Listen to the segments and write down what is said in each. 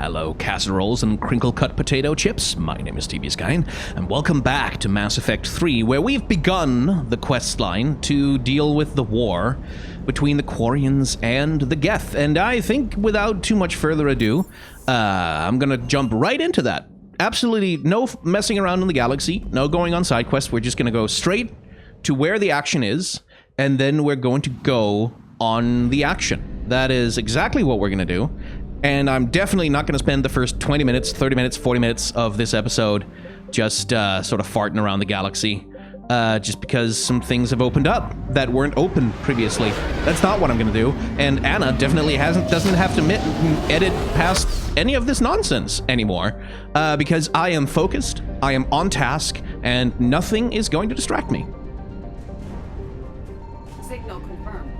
Hello, casseroles and crinkle-cut potato chips. My name is TV Skyen, and welcome back to Mass Effect 3, where we've begun the quest line to deal with the war between the Quarians and the Geth. And I think, without too much further ado, I'm gonna jump right into that. Absolutely no messing around in the galaxy, no going on side quests. We're just gonna go straight to where the action is, and then we're going to go on the action. That is exactly what we're gonna do. And I'm definitely not going to spend the first 20 minutes, 30 minutes, 40 minutes of this episode just sort of farting around the galaxy. Just because some things have opened up that weren't open previously. That's not what I'm going to do. And Anna definitely doesn't have to edit past any of this nonsense anymore. Because I am focused, I am on task, and nothing is going to distract me. Signal confirmed.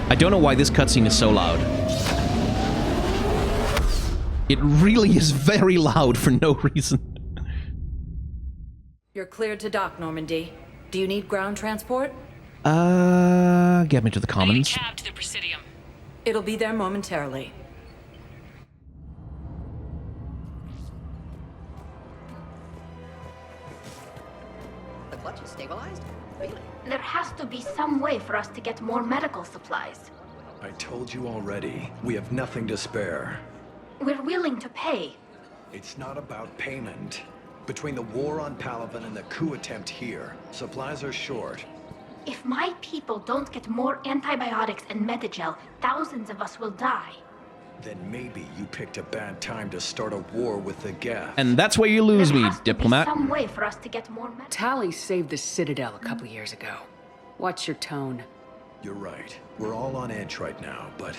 I don't know why this cutscene is so loud. It really is very loud for no reason. You're cleared to dock, Normandy. Do you need ground transport? Get me to the commons. I need a cab to the Presidium. It'll be there momentarily. The clutch is stabilized? Really? There has to be some way for us to get more medical supplies. I told you already, we have nothing to spare. We're willing to pay. It's not about payment. Between the war on Palaven and the coup attempt here, supplies are short. If my people don't get more antibiotics and Medigel, thousands of us will die. Then maybe you picked a bad time to start a war with the Geth. And that's where you lose There me, has to be diplomat. some way for us to get more medical. Tali saved the Citadel a couple years ago. Watch your tone. You're right. We're all on edge right now, but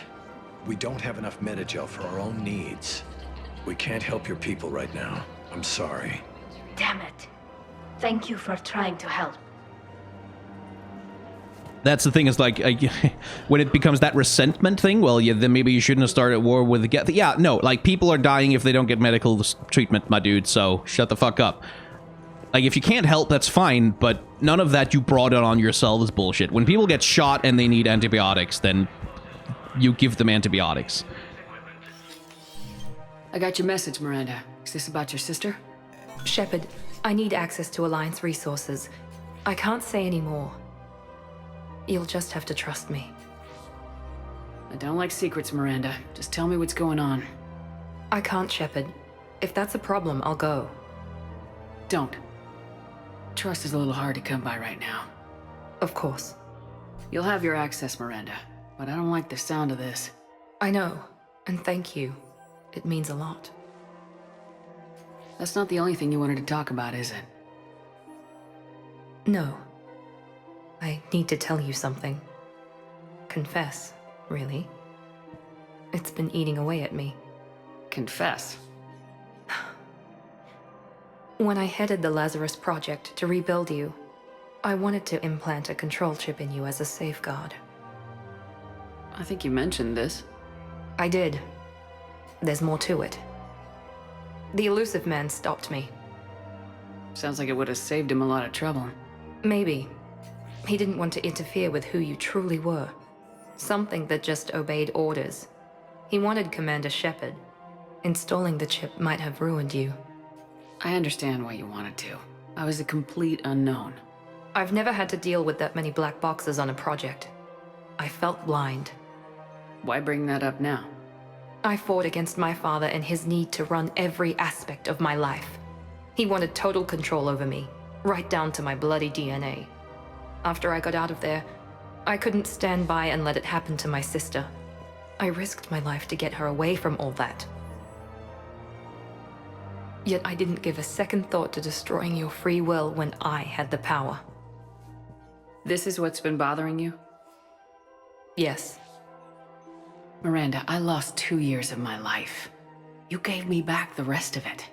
we don't have enough Medigel for our own needs. We can't help your people right now. I'm sorry. Damn it. Thank you for trying to help. That's the thing, is like, when it becomes that resentment thing, well, yeah, then maybe you shouldn't have started a war with the Geth. Yeah, no, like, people are dying if they don't get medical treatment, my dude, so shut the fuck up. Like, if you can't help, that's fine, but none of that you brought it on yourself is bullshit. When people get shot and they need antibiotics, then you give them antibiotics. I got your message, Miranda. Is this about your sister? Shepard, I need access to Alliance resources. I can't say any more. You'll just have to trust me. I don't like secrets, Miranda. Just tell me what's going on. I can't, Shepard. If that's a problem, I'll go. Don't. Trust is a little hard to come by right now. Of course. You'll have your access, Miranda, but I don't like the sound of this. I know, and thank you. It means a lot. That's not the only thing you wanted to talk about, is it? No. I need to tell you something. Confess, really. It's been eating away at me. Confess. When I headed the Lazarus Project to rebuild you, I wanted to implant a control chip in you as a safeguard. I think you mentioned this. I did. There's more to it. The elusive man stopped me. Sounds like it would have saved him a lot of trouble. Maybe. He didn't want to interfere with who you truly were. Something that just obeyed orders. He wanted Commander Shepard. Installing the chip might have ruined you. I understand why you wanted to. I was a complete unknown. I've never had to deal with that many black boxes on a project. I felt blind. Why bring that up now? I fought against my father and his need to run every aspect of my life. He wanted total control over me, right down to my bloody DNA. After I got out of there, I couldn't stand by and let it happen to my sister. I risked my life to get her away from all that. Yet I didn't give a second thought to destroying your free will when I had the power. This is what's been bothering you? Yes. Miranda, I lost 2 years of my life. You gave me back the rest of it.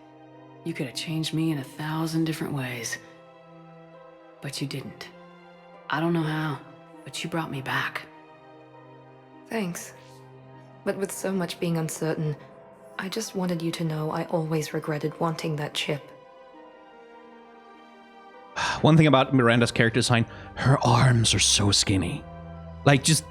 You could have changed me in 1,000 different ways. But you didn't. I don't know how, but you brought me back. Thanks. But with so much being uncertain, I just wanted you to know I always regretted wanting that chip. One thing about Miranda's character design, her arms are so skinny. Like, just...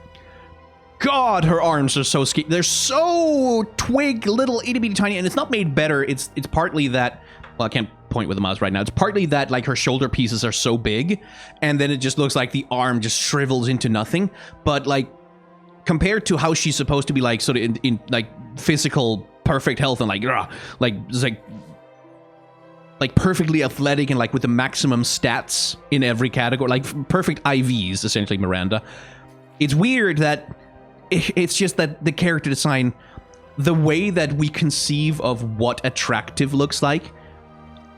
God, her arms are so skinny. They're so twig, little, itty-bitty tiny, and it's not made better. It's partly that... Well, I can't point with the mouse right now. It's partly that, like, her shoulder pieces are so big, and then it just looks like the arm just shrivels into nothing. But, like, compared to how she's supposed to be, like, sort of in like, physical, perfect health and, like, perfectly athletic and, like, with the maximum stats in every category, like, perfect IVs, essentially, Miranda. It's weird that it's just that the character design, the way that we conceive of what attractive looks like,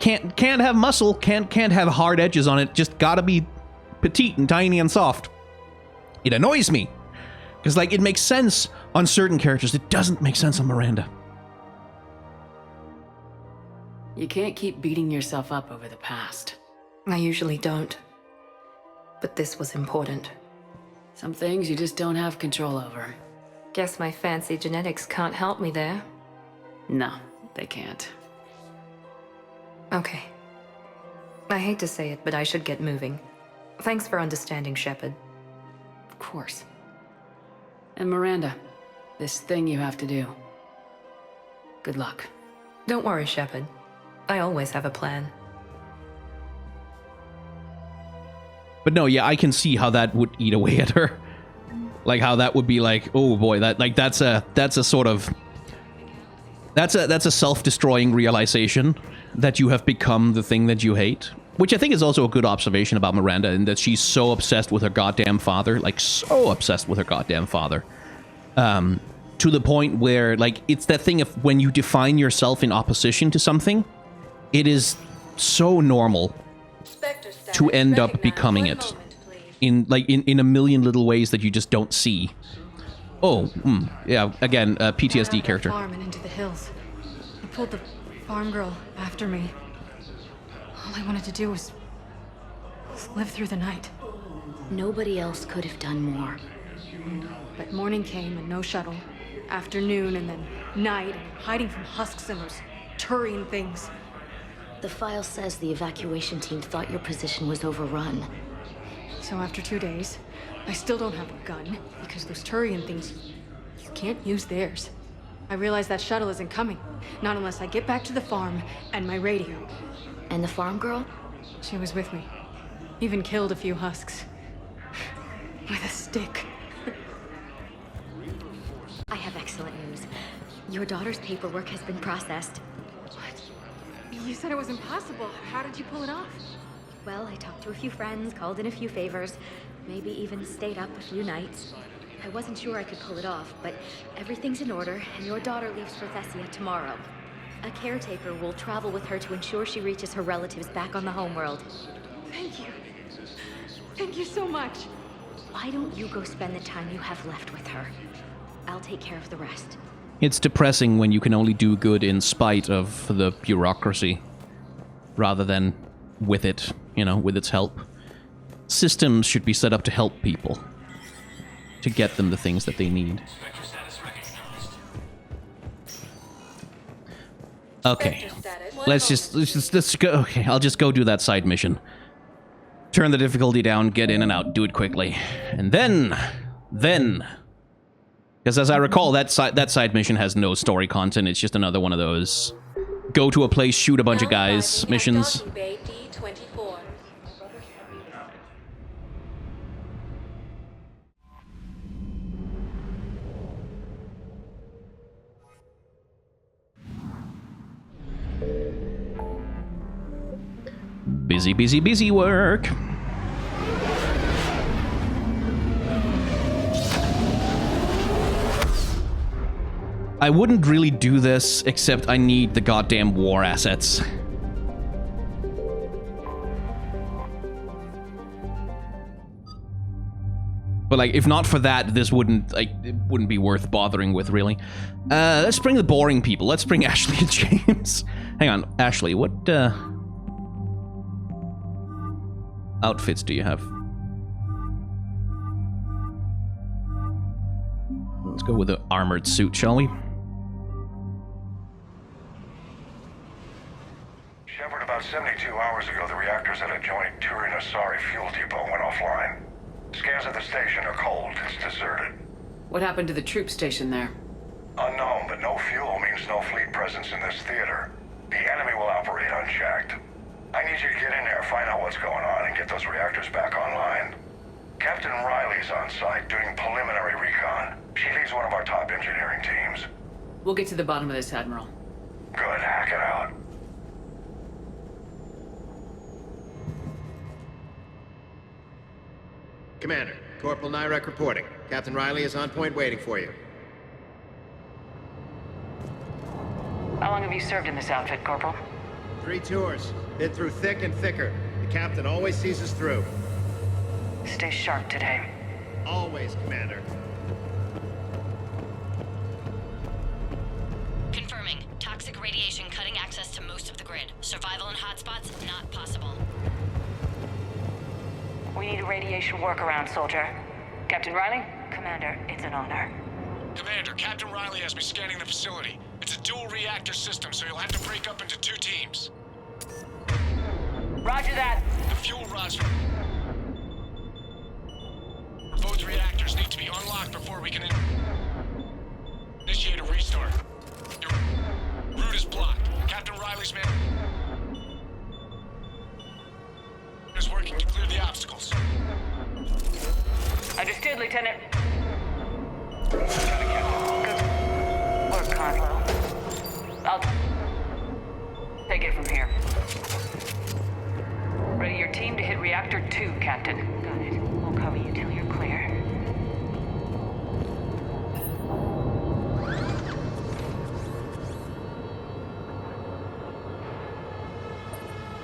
can't have muscle, can't have hard edges on it, just gotta be petite and tiny and soft. It annoys me. Because, like, it makes sense on certain characters. It doesn't make sense on Miranda. You can't keep beating yourself up over the past. I usually don't. But this was important. Some things you just don't have control over. Guess my fancy genetics can't help me there. No, they can't. Okay. I hate to say it, but I should get moving. Thanks for understanding, Shepard. Of course. And Miranda, this thing you have to do. Good luck. Don't worry, Shepard. I always have a plan. But no, yeah, I can see how that would eat away at her. Like, how that would be like, oh boy, that's a sort of... That's a self-destroying realization that you have become the thing that you hate. Which I think is also a good observation about Miranda, in that she's so obsessed with her goddamn father. Like, so obsessed with her goddamn father. To the point where, like, it's that thing of when you define yourself in opposition to something, it is so normal to end up becoming it. In a million little ways that you just don't see. Oh, yeah, again, PTSD character. Farm and into the hills. I pulled the farm girl after me. All I wanted to do was live through the night. Nobody else could have done more. But morning came and no shuttle. Afternoon and then night, and hiding from husks and those Turian things. The file says the evacuation team thought your position was overrun. So after 2 days, I still don't have a gun, because those Turian things, you can't use theirs. I realize that shuttle isn't coming, not unless I get back to the farm and my radio. And the farm girl? She was with me. Even killed a few husks. With a stick. I have excellent news. Your daughter's paperwork has been processed. What? You said it was impossible. How did you pull it off? Well, I talked to a few friends, called in a few favors, maybe even stayed up a few nights. I wasn't sure I could pull it off, but everything's in order, and your daughter leaves for Thessia tomorrow. A caretaker will travel with her to ensure she reaches her relatives back on the homeworld. Thank you. Thank you so much. Why don't you go spend the time you have left with her? I'll take care of the rest. It's depressing when you can only do good in spite of the bureaucracy, rather than with it, you know, with its help. Systems should be set up to help people, to get them the things that they need. Okay, let's go. Okay, I'll just go do that side mission. Turn the difficulty down, get in and out, do it quickly, and then, because as I recall, that side mission has no story content. It's just another one of those go to a place, shoot a bunch of guys missions. Busy, busy, busy work. I wouldn't really do this, except I need the goddamn war assets. But, like, if not for that, this wouldn't, like, it wouldn't be worth bothering with, really. Let's bring the boring people. Let's bring Ashley and James. Hang on, Ashley, what, outfits do you have? Let's go with the armored suit, shall we? Shepard, About 72 hours ago, the reactors at a joint Turin-Asari fuel depot went offline. Scans of the station are cold. It's deserted. What happened to the troop station there? Unknown, but no fuel means no fleet presence in this theater. The enemy will operate unchecked. I need you to get in there, find out what's going on, and get those reactors back online. Captain Riley's on site doing preliminary recon. She leads one of our top engineering teams. We'll get to the bottom of this, Admiral. Good, hack it out. Commander, Corporal Nyrek reporting. Captain Riley is on point waiting for you. How long have you served in this outfit, Corporal? 3 tours. Been through thick and thicker. The captain always sees us through. Stay sharp today. Always, Commander. Confirming. Toxic radiation cutting access to most of the grid. Survival in hotspots not possible. We need a radiation workaround, soldier. Captain Riley? Commander, it's an honor. Commander, Captain Riley has me scanning the facility. It's a dual reactor system, so you'll have to break up into 2 teams. Roger that. The fuel rods for both reactors need to be unlocked before we can initiate a restart. Your route is blocked. Captain Riley's man is working to clear the obstacles. Understood, Lieutenant. Good work, Conlo. I'll take it from here. Ready your team to hit Reactor 2, Captain. Got it. We'll cover you till you're clear.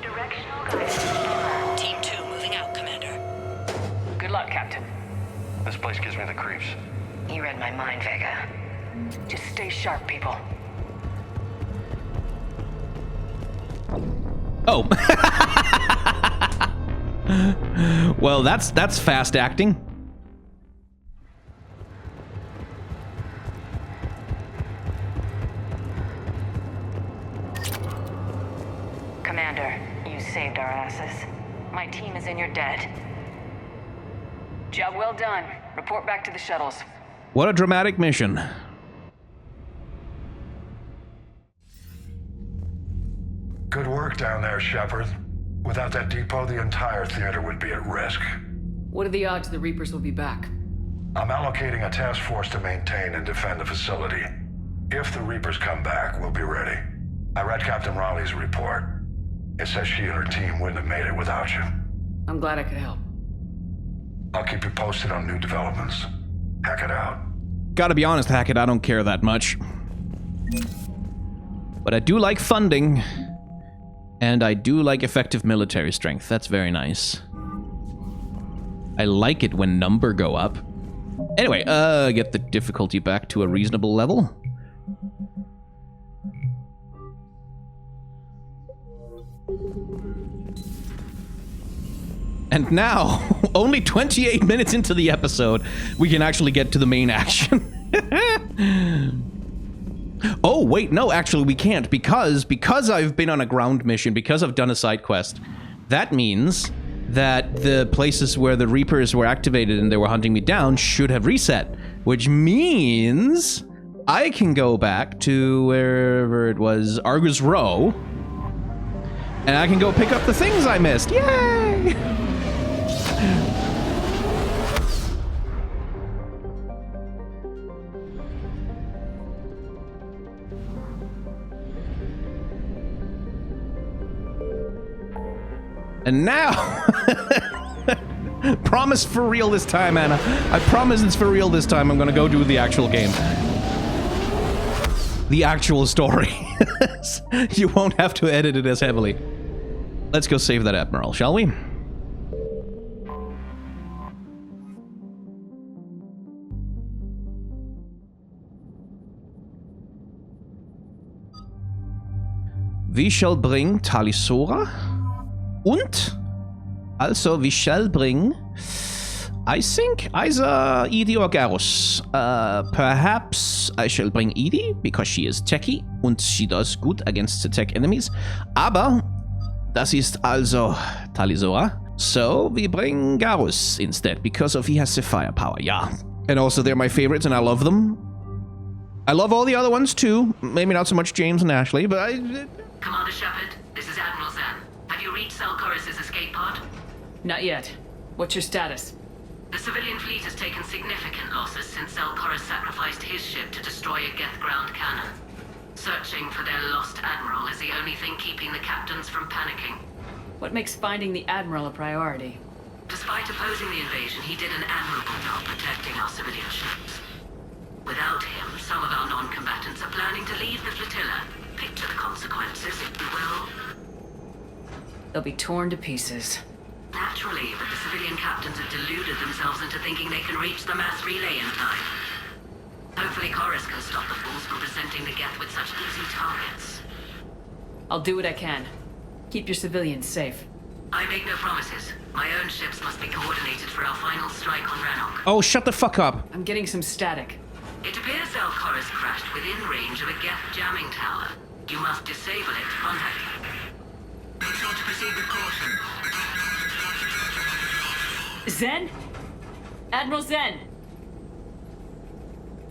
Directional guidance. Team 2 moving out, Commander. Good luck, Captain. This place gives me the creeps. You read my mind, Vega. Just stay sharp, people. Oh. Well, that's fast acting. Commander, you saved our asses. My team is in your debt. Job well done. Report back to the shuttles. What a dramatic mission. Good work down there, Shepard. Without that depot, the entire theater would be at risk. What are the odds the Reapers will be back? I'm allocating a task force to maintain and defend the facility. If the Reapers come back, we'll be ready. I read Captain Raleigh's report. It says she and her team wouldn't have made it without you. I'm glad I could help. I'll keep you posted on new developments. Hack it out. Gotta be honest, Hackett, I don't care that much. But I do like funding. And I do like effective military strength. That's very nice. I like it when number go up. Anyway, get the difficulty back to a reasonable level. And now, only 28 minutes into the episode, we can actually get to the main action. Oh, wait, no, actually we can't, because I've been on a ground mission, because I've done a side quest. That means that the places where the Reapers were activated and they were hunting me down should have reset, which means I can go back to wherever it was, Argus Row, and I can go pick up the things I missed. Yay! And now, promise for real this time, Anna. I promise it's for real this time. I'm gonna go do the actual game. The actual story. You won't have to edit it as heavily. Let's go save that admiral, shall we? We shall bring Talisora. Und also we shall bring, I think, either Edie or Garrus. Perhaps I shall bring Edie because she is techie and she does good against the tech enemies. Aber Das ist also Tali'Zorah. So, we bring Garrus instead, because of he has the firepower, yeah. And also, they're my favorites, and I love them. I love all the other ones, too. Maybe not so much James and Ashley, but Commander Shepard, this is Admiral Zen. Have you reached Selchoris' escape pod? Not yet. What's your status? The civilian fleet has taken significant losses since Selchoris sacrificed his ship to destroy a Geth ground cannon. Searching for their lost admiral is the only thing keeping the captains from panicking. What makes finding the Admiral a priority? Despite opposing the invasion, he did an admirable job protecting our civilian ships. Without him, some of our non-combatants are planning to leave the flotilla. Picture the consequences, if you will. They'll be torn to pieces. Naturally, but the civilian captains have deluded themselves into thinking they can reach the mass relay in time. Hopefully Chorus can stop the fools from presenting the Geth with such easy targets. I'll do what I can. Keep your civilians safe. I make no promises. My own ships must be coordinated for our final strike on Rannoch. Oh, shut the fuck up. I'm getting some static. It appears Selchoris crashed within range of a Geth jamming tower. You must disable it to contact it. Make sure to proceed with caution. Zen? Admiral Zen!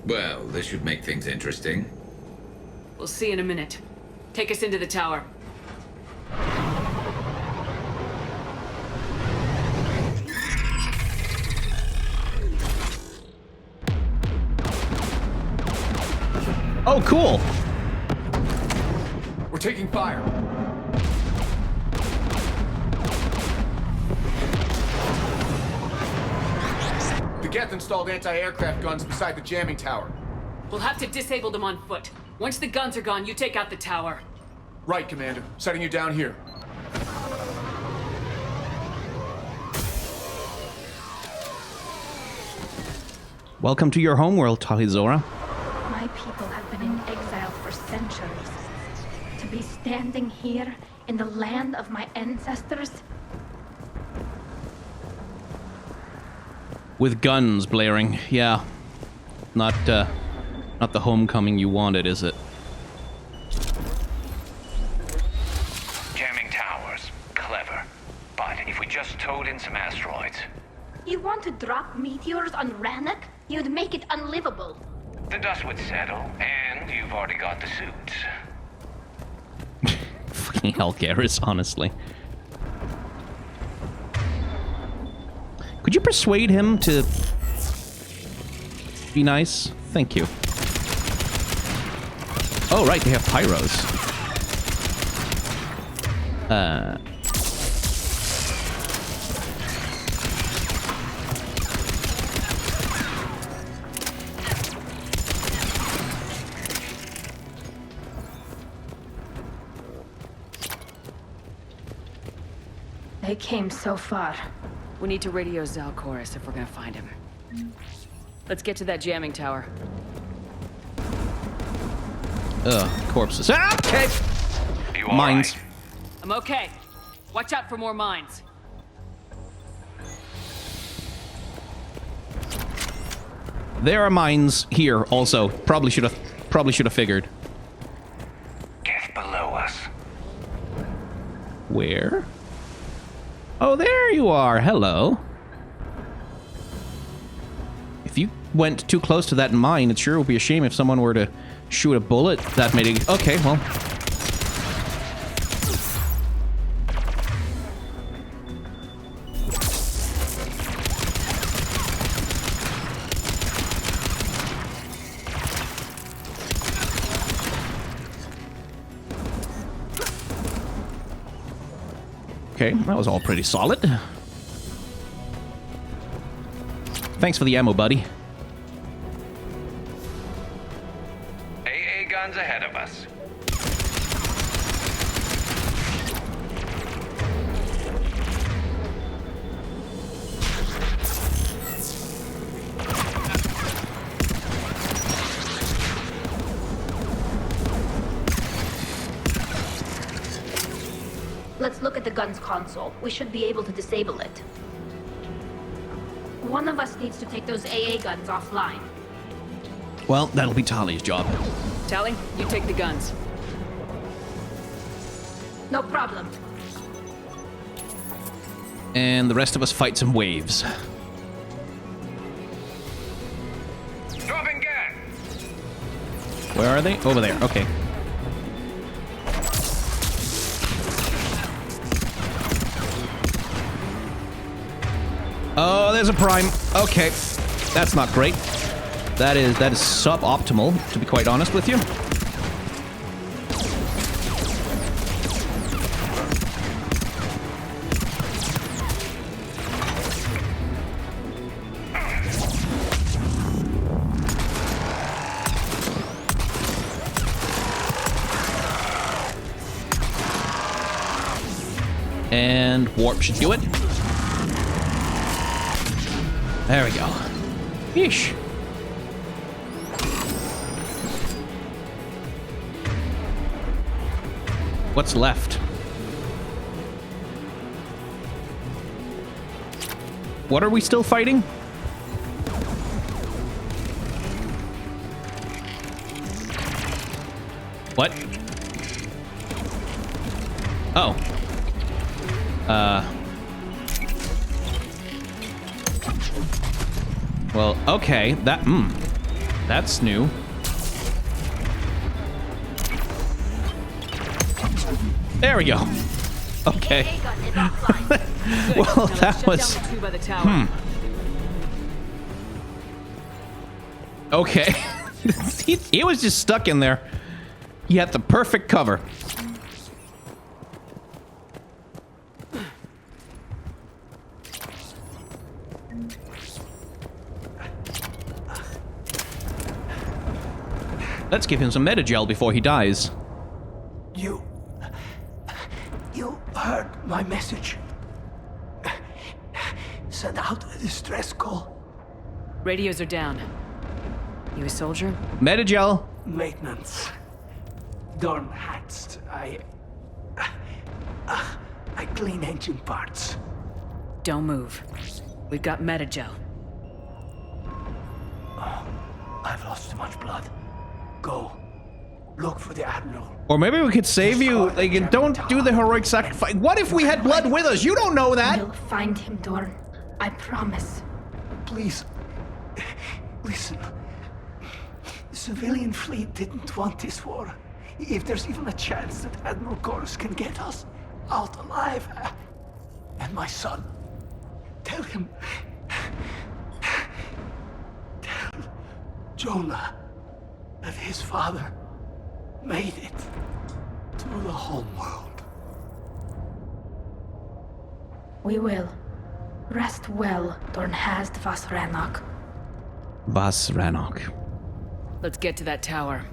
Well, this should make things interesting. We'll see in a minute. Take us into the tower. Oh, cool. We're taking fire. The Geth installed anti-aircraft guns beside the jamming tower. We'll have to disable them on foot. Once the guns are gone, you take out the tower. Right, Commander. Setting you down here. Welcome to your homeworld, Tali'Zorah. My people have been in exile for centuries. To be standing here in the land of my ancestors? With guns blaring, yeah. Not the homecoming you wanted, is it? Jamming towers. Clever. But if we just towed in some asteroids... You want to drop meteors on Rannoch? You'd make it unlivable. The dust would settle, and you've already got the suits. Fucking hell, Garrus, honestly. Could you persuade him to be nice? Thank you. Oh, right, they have pyros. They came so far. We need to radio Selchoris if we're gonna find him. Let's get to that jamming tower. Ugh, corpses. Ah, okay! Mines. Right? I'm okay. Watch out for more mines. There are mines here also. Probably should have figured. Geth below us. Where? Oh, there you are. Hello. If you went too close to that mine, it sure would be a shame if someone were to shoot a bullet that made it... Okay, well... Okay, that was all pretty solid. Thanks for the ammo, buddy. AA guns ahead of us. Let's look at the gun's console. We should be able to disable it. One of us needs to take those AA guns offline. Well, that'll be Tali's job. Tali, you take the guns. No problem. And the rest of us fight some waves. Dropping gas. Where are they? Over there. Okay. Oh, there's a prime. Okay. That's not great. That is suboptimal, to be quite honest with you. And warp should do it. There we go. Yeesh. What's left? What are we still fighting? What? Oh. Well, okay. That's new. There we go. Okay. Well, that was... Okay. he was just stuck in there. He had the perfect cover. Let's give him some metagel before he dies. You heard my message. Send out a distress call. Radios are down. You a soldier? Metagel. Maintenance. Dorn hats. I clean engine parts. Don't move. We've got metagel. Oh, I've lost too much blood. Go. Look for the admiral. Or maybe we could save you. Like, don't do the heroic sacrifice. What if we had blood with us? You don't know that. You'll find him, Dorn. I promise. Please. Listen. The civilian fleet didn't want this war. If there's even a chance that Admiral Gorus can get us out alive. And my son. Tell him. Tell Jonah that his father made it to the home world. We will. Rest well, Dornhast vas Rannoch. Vas Rannoch. Let's get to that tower.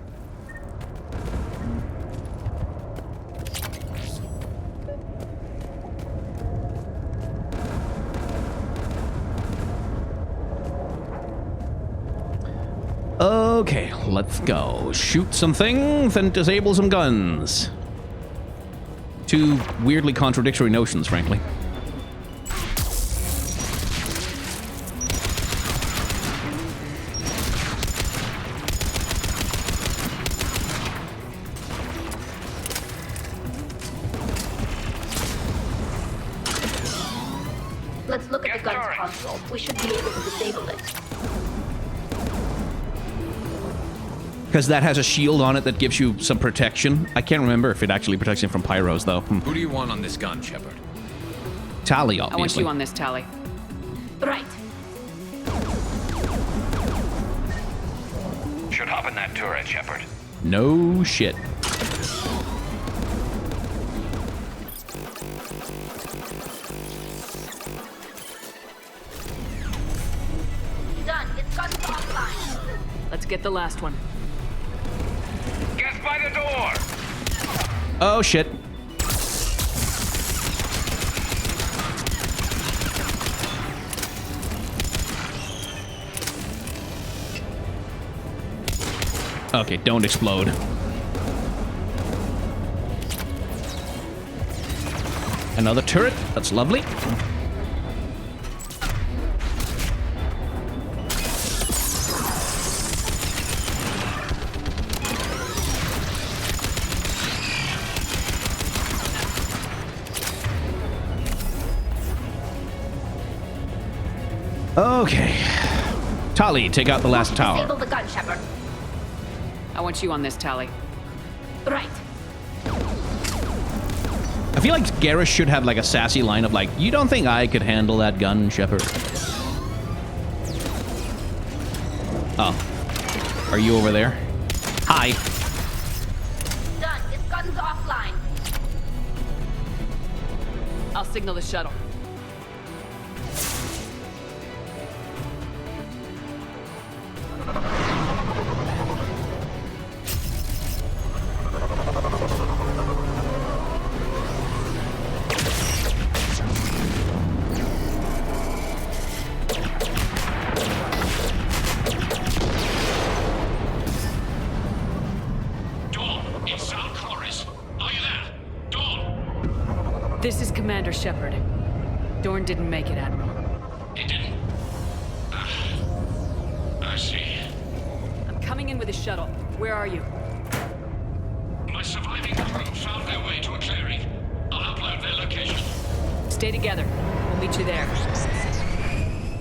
Okay, let's go. Shoot some things and disable some guns. Two weirdly contradictory notions, frankly. Let's look at the guns console. We should be able to disable it. Because that has a shield on it that gives you some protection. I can't remember if it actually protects you from pyros, though. Who do you want on this gun, Shepard? Tally, obviously. I want you on this, Tally. Right. Should hop in that turret, Shepard. No shit. Done. It's got offline. Let's get the last one. Geth by the door! Oh shit. Okay, don't explode. Another turret. That's lovely. Okay. Tali, take out the last tower. Disable the gun, Shepard. I want you on this, Tali. Right. I feel like Garrus should have like a sassy line of like, you don't think I could handle that gun, Shepard? Oh. Are you over there? Hi. Done. This gun's offline. I'll signal the shuttle. This is Commander Shepard. Dorn didn't make it, Admiral. He didn't? I see. I'm coming in with a shuttle. Where are you? My surviving crew found their way to a clearing. I'll upload their location. Stay together. We'll meet you there.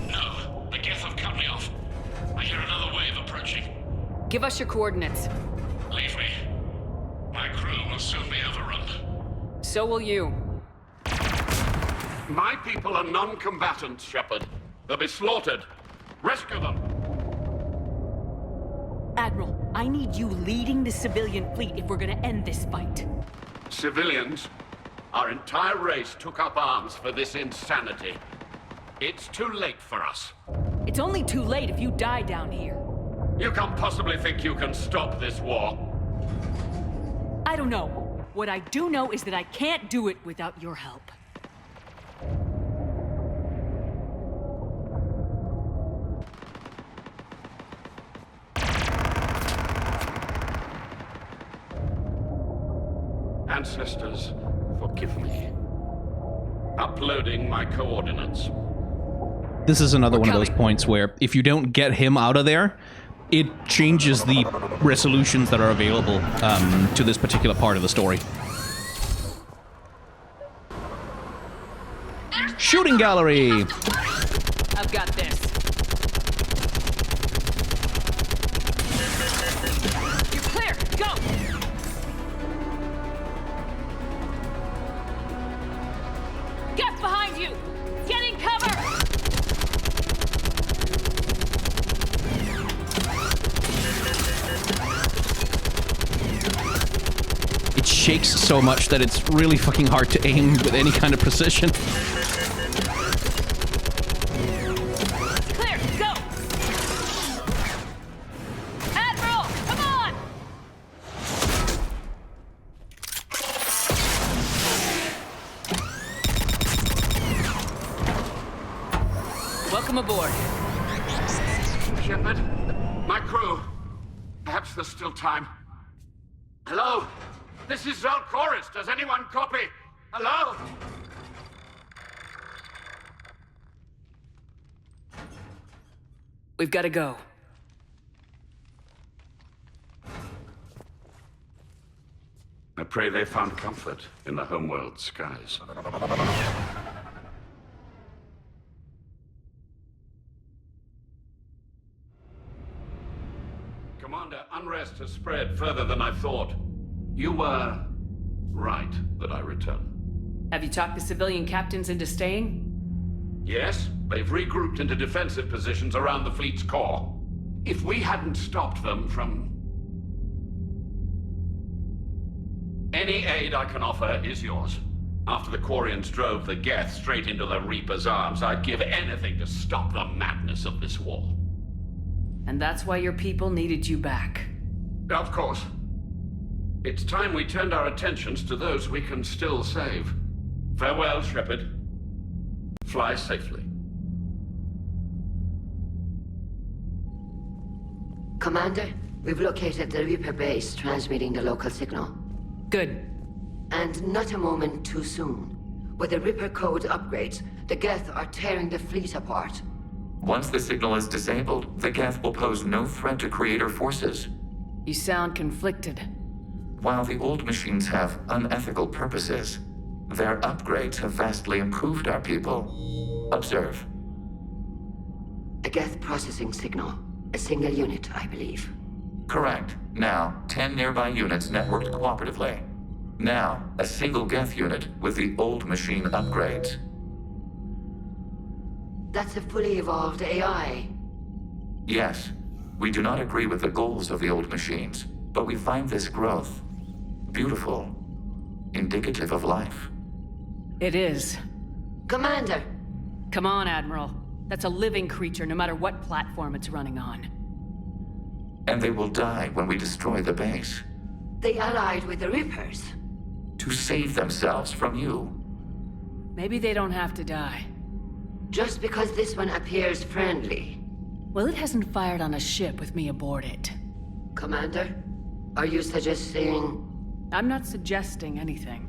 No, the Geth have cut me off. I hear another wave approaching. Give us your coordinates. Leave me. My crew will soon be overrun. So will you. My people are non-combatants, Shepard. They'll be slaughtered. Rescue them! Admiral, I need you leading the civilian fleet if we're gonna end this fight. Civilians, our entire race took up arms for this insanity. It's too late for us. It's only too late if you die down here. You can't possibly think you can stop this war. I don't know. What I do know is that I can't do it without your help. Ancestors, forgive me. Uploading my coordinates. This is another one of those points where if you don't get him out of there, it changes the resolutions that are available to this particular part of the story. Shooting gallery! I've got this. You're clear! Go! Geth behind you! Get in cover! It shakes so much that it's really fucking hard to aim with any kind of precision. Clear! Go! Admiral! Come on! Welcome aboard. Shepard, my crew. Perhaps there's still time. Hello? This is Zalcoris. Does anyone copy? Hello? We've got to go. I pray they found comfort in the homeworld skies. Commander, unrest has spread further than I thought. You were right that I return. Have you talked the civilian captains into staying? Yes, they've regrouped into defensive positions around the fleet's core. If we hadn't stopped them from... Any aid I can offer is yours. After the Quarians drove the Geth straight into the Reaper's arms, I'd give anything to stop the madness of this war. And that's why your people needed you back. Of course. It's time we turned our attentions to those we can still save. Farewell, Shepard. Fly safely. Commander, we've located the Reaper base transmitting the local signal. Good. And not a moment too soon. With the Reaper code upgrades, the Geth are tearing the fleet apart. Once the signal is disabled, the Geth will pose no threat to Creator forces. You sound conflicted. While the old machines have unethical purposes, their upgrades have vastly improved our people. Observe. A Geth processing signal. A single unit, I believe. Correct. Now, 10 nearby units networked cooperatively. Now, a single Geth unit with the old machine upgrades. That's a fully evolved AI. Yes, we do not agree with the goals of the old machines, but we find this growth beautiful, indicative of life. It is. Commander! Come on, Admiral. That's a living creature, no matter what platform it's running on. And they will die when we destroy the base. They allied with the Reapers. To save themselves from you. Maybe they don't have to die. Just because this one appears friendly. Well, it hasn't fired on a ship with me aboard it. Commander, are you suggesting... I'm not suggesting anything.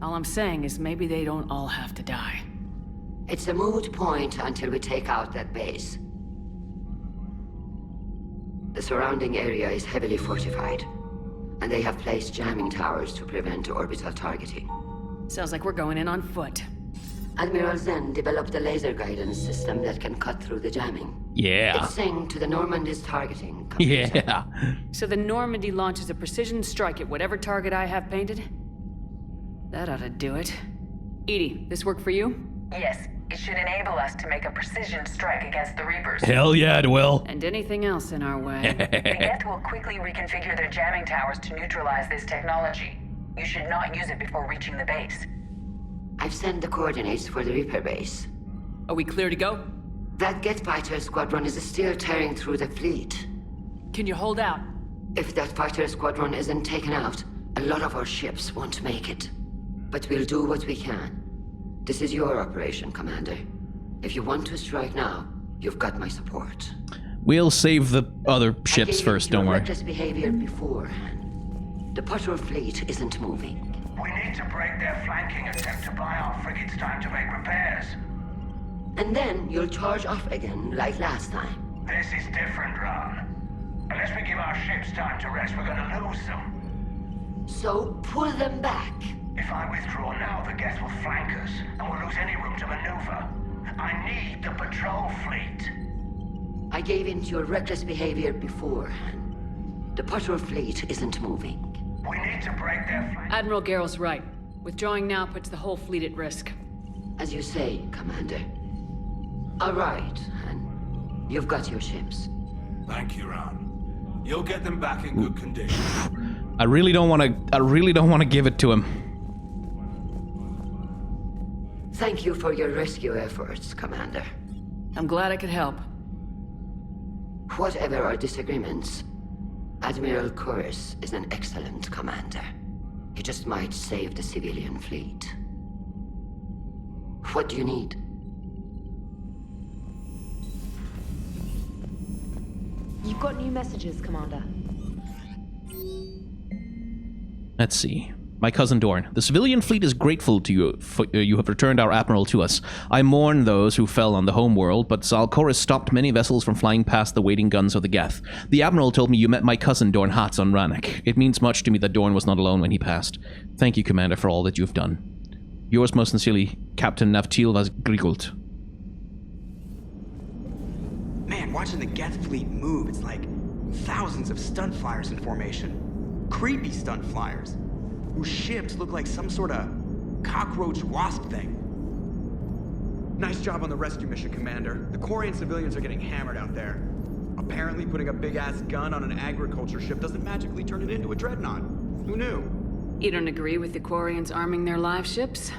All I'm saying is maybe they don't all have to die. It's a moot point until we take out that base. The surrounding area is heavily fortified, and they have placed jamming towers to prevent orbital targeting. Sounds like we're going in on foot. Admiral Zen developed a laser guidance system that can cut through the jamming. Yeah. It's synced to the Normandy's targeting. Yeah. So the Normandy launches a precision strike at whatever target I have painted? That ought to do it. Edie, this work for you? Yes, it should enable us to make a precision strike against the Reapers. Hell yeah, it will. And anything else in our way. The Geth will quickly reconfigure their jamming towers to neutralize this technology. You should not use it before reaching the base. I've sent the coordinates for the Reaper base. Are we clear to go? That Geth fighter squadron is still tearing through the fleet. Can you hold out? If that fighter squadron isn't taken out, a lot of our ships won't make it. But we'll do what we can. This is your operation, Commander. If you want to strike now, you've got my support. We'll save the other ships first, don't worry. Reckless behavior before. The patrol fleet isn't moving. We need to break their flanking attempt to buy our frigates time to make repairs. And then you'll charge off again, like last time. This is different, Ron. Unless we give our ships time to rest, we're gonna lose them. So pull them back. If I withdraw now, the Geth will flank us, and we'll lose any room to maneuver. I need the patrol fleet. I gave in to your reckless behavior before. The patrol fleet isn't moving. We need to break their flank. Admiral Garrel's right. Withdrawing now puts the whole fleet at risk. As you say, Commander. All right, and you've got your ships. Thank you, Ron. You'll get them back in good condition. I really don't want to give it to him. Thank you for your rescue efforts, Commander. I'm glad I could help. Whatever our disagreements, Admiral Chorus is an excellent commander. He just might save the civilian fleet. What do you need? You've got new messages, Commander. Let's see. My cousin Dorn, the civilian fleet is grateful to you for you have returned our admiral to us. I mourn those who fell on the home world, but Zalcoris stopped many vessels from flying past the waiting guns of the Geth. The admiral told me you met my cousin Dorn Hatz on Rannoch. It means much to me that Dorn was not alone when he passed. Thank you, Commander, for all that you've done. Yours most sincerely, Captain Navtil Vaz Grigult. Man, watching the Geth fleet move, it's like thousands of stunt flyers in formation. Creepy stunt flyers, whose ships look like some sort of cockroach wasp thing. Nice job on the rescue mission, Commander. The Quarian civilians are getting hammered out there. Apparently putting a big-ass gun on an agriculture ship doesn't magically turn it into a dreadnought. Who knew? You don't agree with the Quarians arming their live ships?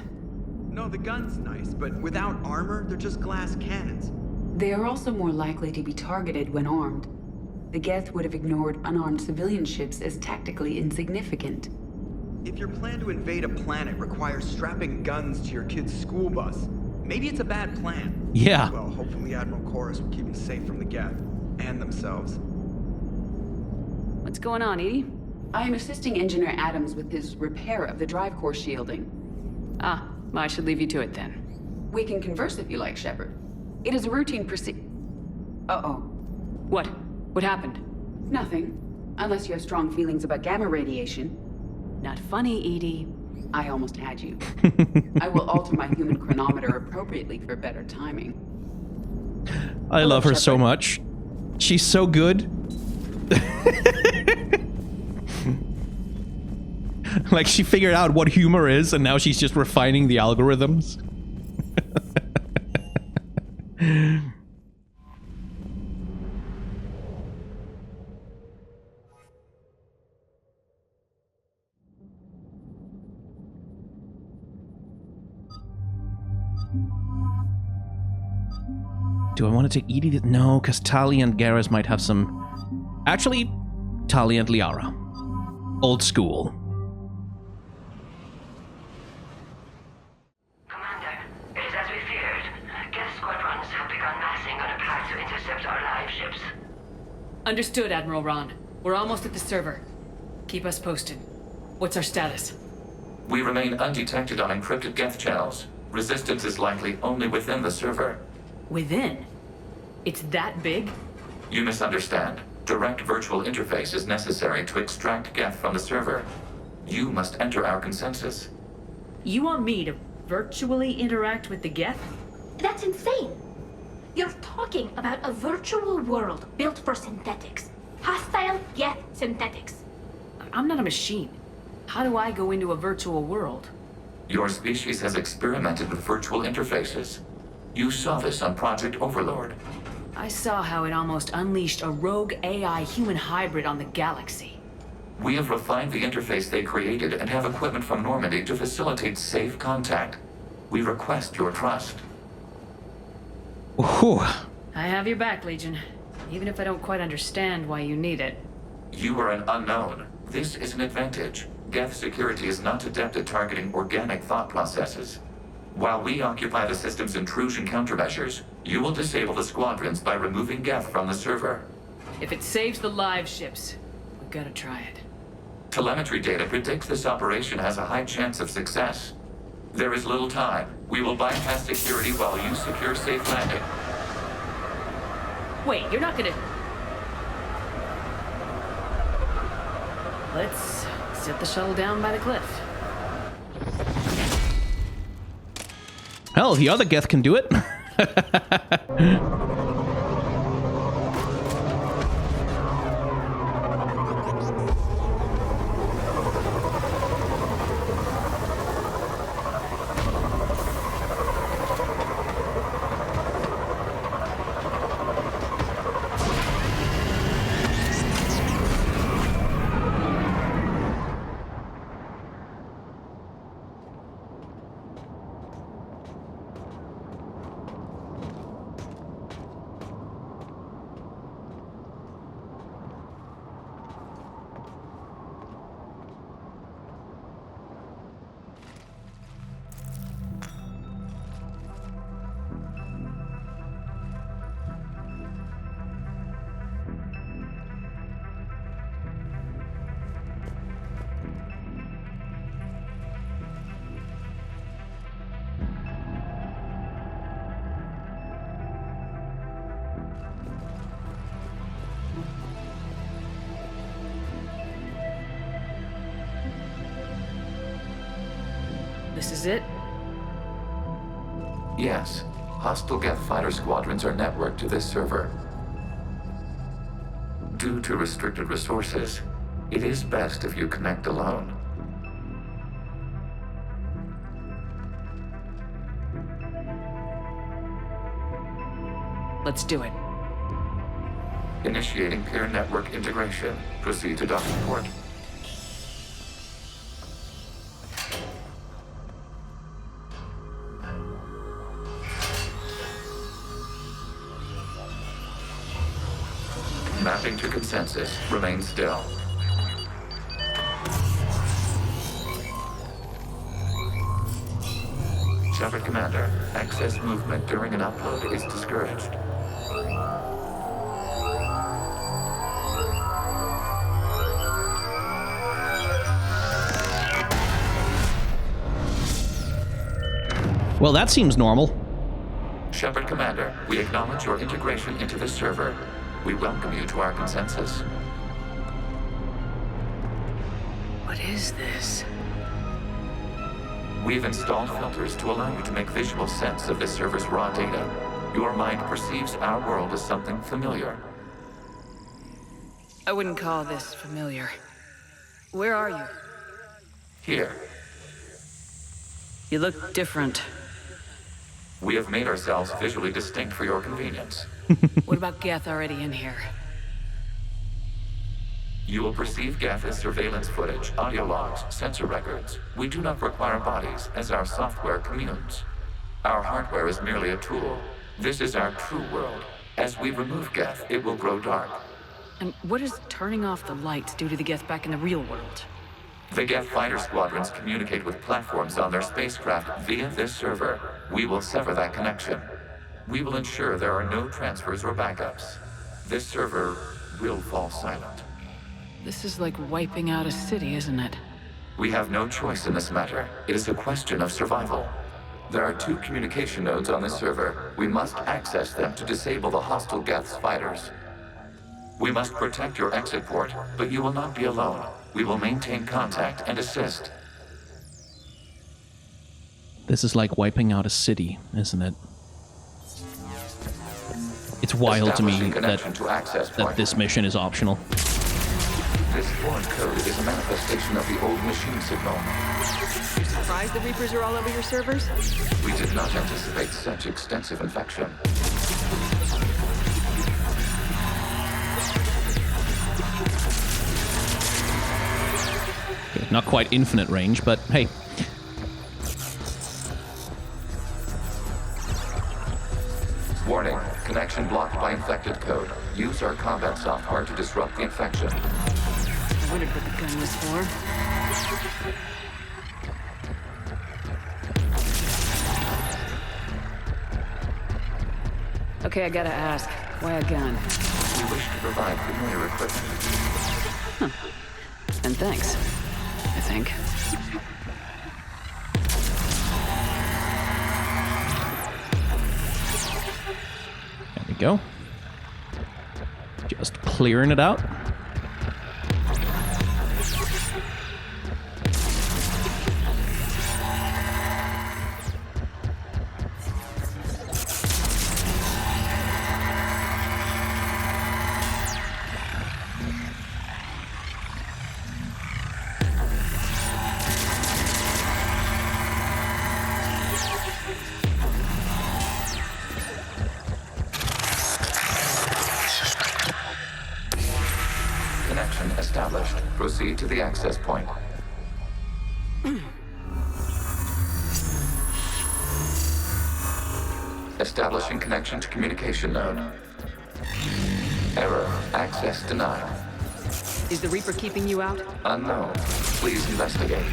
No, the gun's nice, but without armor, they're just glass cannons. They are also more likely to be targeted when armed. The Geth would have ignored unarmed civilian ships as tactically insignificant. If your plan to invade a planet requires strapping guns to your kid's school bus, maybe it's a bad plan. Yeah. Well, hopefully Admiral Chorus will keep them safe from the Geth and themselves. What's going on, Edie? I am assisting Engineer Adams with his repair of the drive core shielding. Ah, I should leave you to it then. We can converse if you like, Shepard. It is a routine Uh-oh. What? What happened? Nothing. Unless you have strong feelings about gamma radiation. Not funny, Edie. I almost had you. I will alter my human chronometer appropriately for better timing. I love her so much. She's so good. Like, she figured out what humor is, and now she's just refining the algorithms. Do I want to take Edie? No, because Tali and Garrus might have some... Actually, Tali and Liara. Old school. Commander, it is as we feared. Geth squadrons have begun massing on a path to intercept our live ships. Understood, Admiral Ron. We're almost at the server. Keep us posted. What's our status? We remain undetected on encrypted Geth channels. Resistance is likely only within the server. Within? It's that big? You misunderstand. Direct virtual interface is necessary to extract Geth from the server. You must enter our consensus. You want me to virtually interact with the Geth? That's insane. You're talking about a virtual world built for synthetics. Hostile Geth synthetics. I'm not a machine. How do I go into a virtual world? Your species has experimented with virtual interfaces. You saw this on Project Overlord. I saw how it almost unleashed a rogue AI human hybrid on the galaxy. We have refined the interface they created and have equipment from Normandy to facilitate safe contact. We request your trust. Whew. I have your back, Legion. Even if I don't quite understand why you need it. You are an unknown. This is an advantage. Geth security is not adept at targeting organic thought processes. While we occupy the system's intrusion countermeasures, you will disable the squadrons by removing Geth from the server. If it saves the live ships, we've got to try it. Telemetry data predicts this operation has a high chance of success. There is little time. We will bypass security while you secure safe landing. Wait, you're not gonna... Let's set the shuttle down by the cliff. Hell, the other Geth can do it. This is it? Yes. Hostile Geth fighter squadrons are networked to this server. Due to restricted resources, it is best if you connect alone. Let's do it. Initiating peer network integration. Proceed to docking port. Mapping to consensus. Remain still. Shepard Commander, excess movement during an upload is discouraged. Well, that seems normal. Shepard Commander, we acknowledge your integration into the server. We welcome you to our consensus. What is this? We've installed filters to allow you to make visual sense of this server's raw data. Your mind perceives our world as something familiar. I wouldn't call this familiar. Where are you? Here, You look different. we have made ourselves visually distinct for your convenience. What about Geth already in here? You will perceive Geth as surveillance footage, audio logs, sensor records. We do not require bodies, as our software communes. Our hardware is merely a tool. This is our true world. As we remove Geth, it will grow dark. And what does turning off the lights do to the Geth back in the real world? The Geth fighter squadrons communicate with platforms on their spacecraft via this server. We will sever that connection. We will ensure there are no transfers or backups. This server will fall silent. This is like wiping out a city, isn't it? We have no choice in this matter. It is a question of survival. There are 2 communication nodes on this server. We must access them to disable the hostile Geth's fighters. We must protect your exit port, but you will not be alone. We will maintain contact and assist. This is like wiping out a city, isn't it? It's wild to me that this mission is optional. This foreign code is a manifestation of the old machine signal. You surprised the Reapers are all over your servers? We did not anticipate such extensive infection. Okay, not quite infinite range, but hey. Warning, connection blocked by infected code. Use our combat software to disrupt the infection. I wondered what the gun was for. Okay, I gotta ask, why a gun? We wish to provide familiar equipment. And thanks, I think. There we go. Just clearing it out. Established. Proceed to the access point. Establishing connection to communication node. Error. Access denied. Is the Reaper keeping you out? Unknown. Please investigate.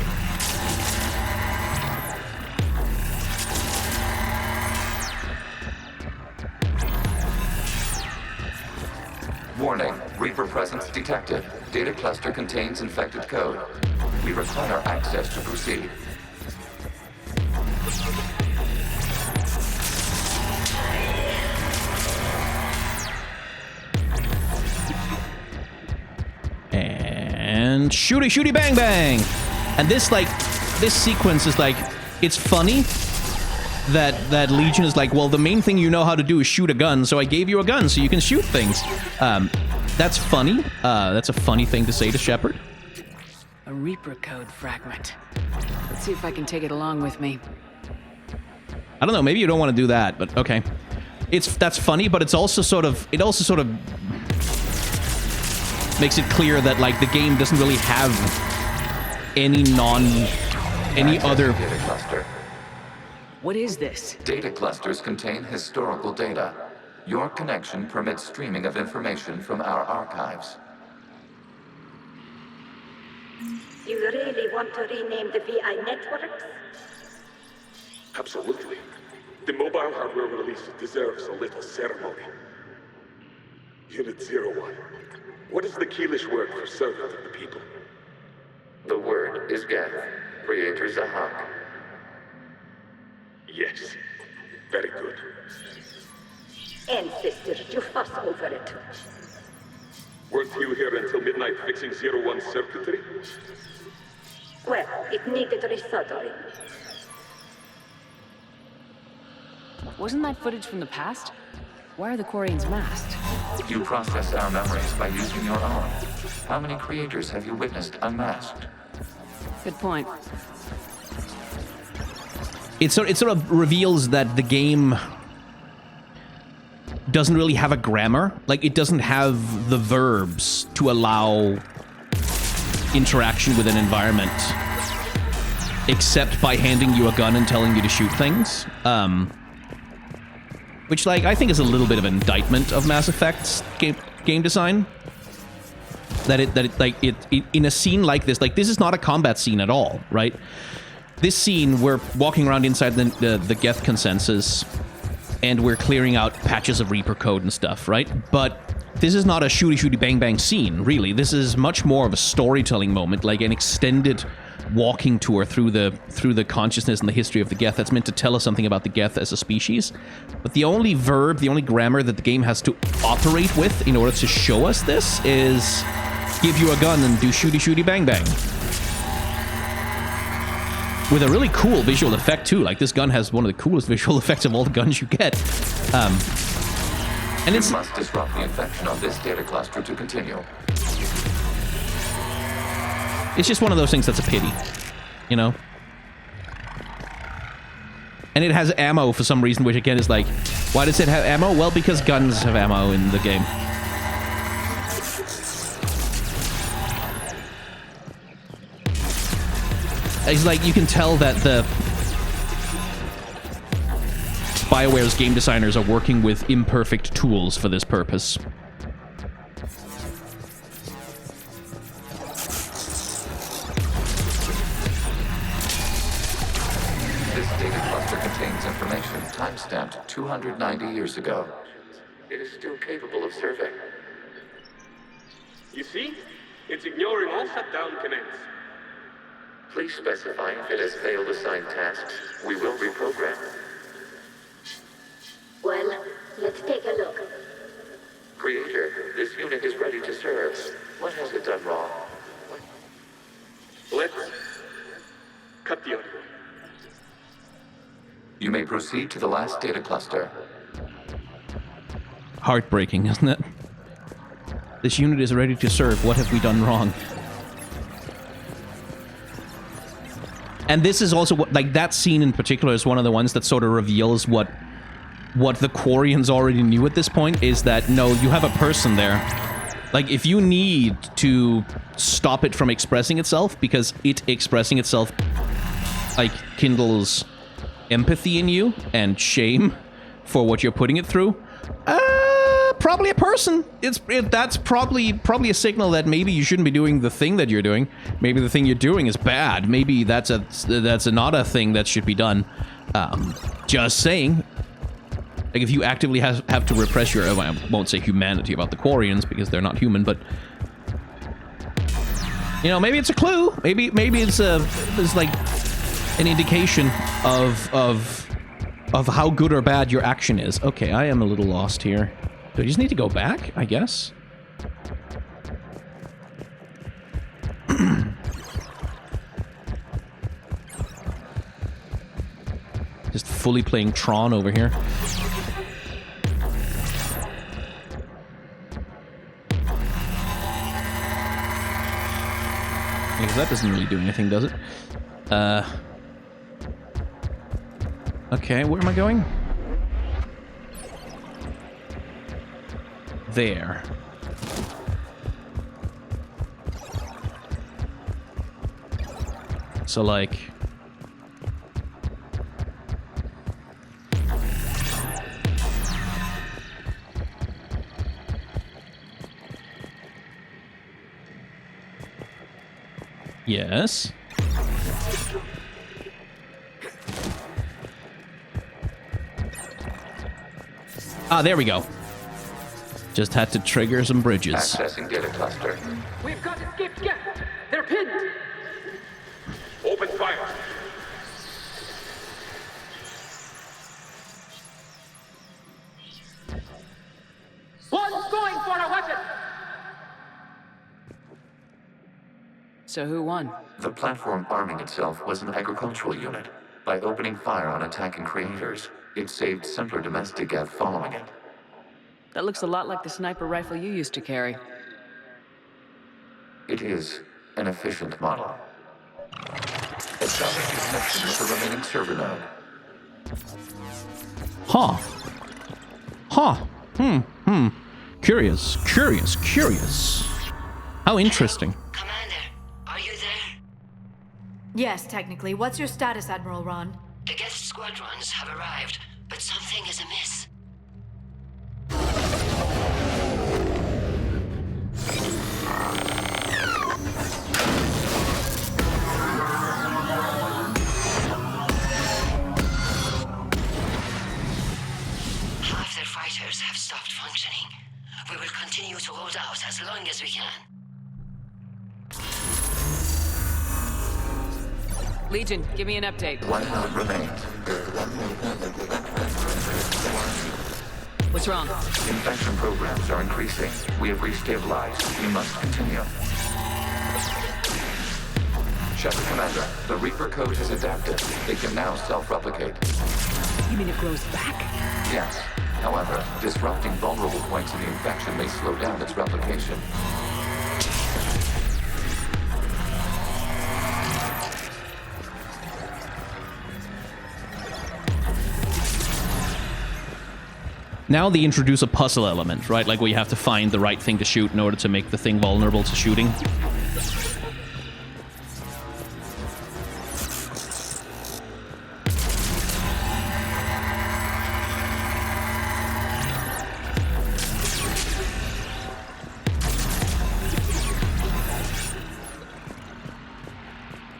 Warning. Reaper presence detected. Data cluster contains infected code. We require access to proceed. And shooty bang bang! And this sequence is like, it's funny that Legion is like, well, the main thing you know how to do is shoot a gun, so I gave you a gun so you can shoot things. That's funny. That's a funny thing to say to Shepard. A Reaper code fragment. Let's see if I can take it along with me. I don't know, maybe you don't want to do that, but okay. That's funny, but it also sort of makes it clear that like the game doesn't really have any other data cluster. What is this? Data clusters contain historical data. Your connection permits streaming of information from our archives. You really want to rename the VI networks? Absolutely. The mobile hardware release deserves a little ceremony. Unit 01. What is the Keelish word for servant of the people? The word is Geth. Creator Zahak. Yes. Very good. Ancestor, you fuss over it. Weren't you here until midnight fixing 01's circuitry? Well, it needed resoldering. Wasn't that footage from the past? Why are the Quarians masked? You process our memories by using your own. How many creators have you witnessed unmasked? Good point. It sort of reveals that the game doesn't really have a grammar. Like, it doesn't have the verbs to allow interaction with an environment, except by handing you a gun and telling you to shoot things. Which, like, I think is a little bit of an indictment of Mass Effect's game design. That it in a scene like this is not a combat scene at all, right? This scene, we're walking around inside the Geth consensus, and we're clearing out patches of Reaper code and stuff, right? But this is not a shooty bang bang scene, really. This is much more of a storytelling moment, like an extended walking tour through the consciousness and the history of the Geth that's meant to tell us something about the Geth as a species. But the only verb, the only grammar that the game has to operate with in order to show us this is give you a gun and do shooty bang bang. With a really cool visual effect too. Like, this gun has one of the coolest visual effects of all the guns you get. And you must disrupt the infection on this data cluster to continue. It's just one of those things that's a pity, you know? And it has ammo for some reason, which again is like, why does it have ammo? Well, because guns have ammo in the game. It's like, you can tell that the BioWare's game designers are working with imperfect tools for this purpose. This data cluster contains information timestamped 290 years ago. It is still capable of survey. You see? It's ignoring all shutdown commands. Please specify if it has failed assigned tasks. We will reprogram. Well, let's take a look. Creator, this unit is ready to serve. What has it done wrong? Let's cut the audio. You may proceed to the last data cluster. Heartbreaking, isn't it? This unit is ready to serve. What have we done wrong? And this is also what, like, that scene in particular is one of the ones that sort of reveals what the Quarians already knew at this point, is that, no, you have a person there. Like, if you need to stop it from expressing itself, because it expressing itself, like, kindles empathy in you and shame for what you're putting it through, probably a person. That's probably a signal that maybe you shouldn't be doing the thing that you're doing. Maybe the thing you're doing is bad. Maybe that's not a thing that should be done. Just saying. Like, if you actively have to repress your, I won't say humanity about the Quarians because they're not human, but you know, maybe it's a clue. Maybe it's like an indication of how good or bad your action is. Okay, I am a little lost here. Do I just need to go back, I guess? Just fully playing Tron over here. Because that doesn't really do anything, does it? Okay, where am I going? There. So, like... Yes. Ah, there we go. Just had to trigger some bridges. Accessing data cluster. We've got escaped Geth. They're pinned. Open fire. One's going for a weapon. So who won? The platform arming itself was an agricultural unit. By opening fire on attacking creators, it saved simpler domestic Geth following it. That looks a lot like the sniper rifle you used to carry. It is an efficient model. Establish your connection with the remaining server node. Huh. Curious. How interesting. Yes, technically. What's your status, Admiral Ron? The Geth squadrons have arrived, but something is amiss. Half their fighters have stopped functioning. We will continue to hold out as long as we can. Legion, give me an update. One node remains. What's wrong? Infection programs are increasing. We have restabilized. We must continue. Shepard Commander, the Reaper code has adapted. They can now self-replicate. You mean it grows back? Yes. However, disrupting vulnerable points in the infection may slow down its replication. Now they introduce a puzzle element, right? Like we have to find the right thing to shoot in order to make the thing vulnerable to shooting.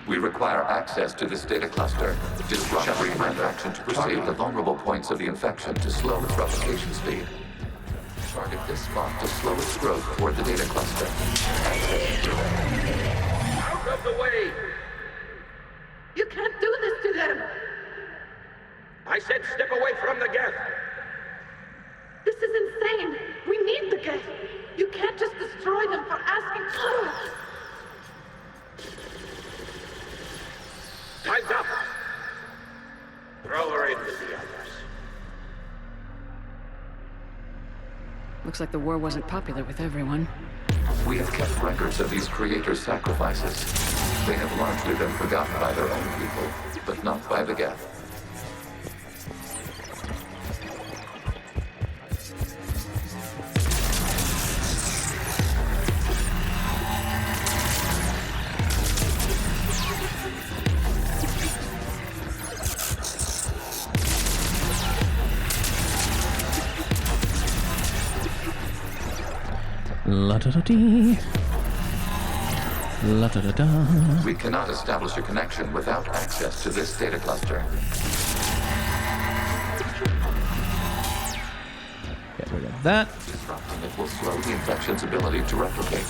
We require access to this data cluster. Disrupt infection to target the vulnerable points of the infection to slow its replication speed. Target this spot to slow its growth toward the data cluster. Out of the way! You can't do this to them! I said step away from the Geth! This is insane! We need the Geth! You can't just destroy them for asking for it! Time's up! Throw her in with the others. Looks like the war wasn't popular with everyone. We have kept records of these creators' sacrifices. They have largely been forgotten by their own people, but not by the Geth. La-da-da-dee. La-da-da-da. We cannot establish a connection without access to this data cluster. Get rid of that. Disrupting it will slow the infection's ability to replicate.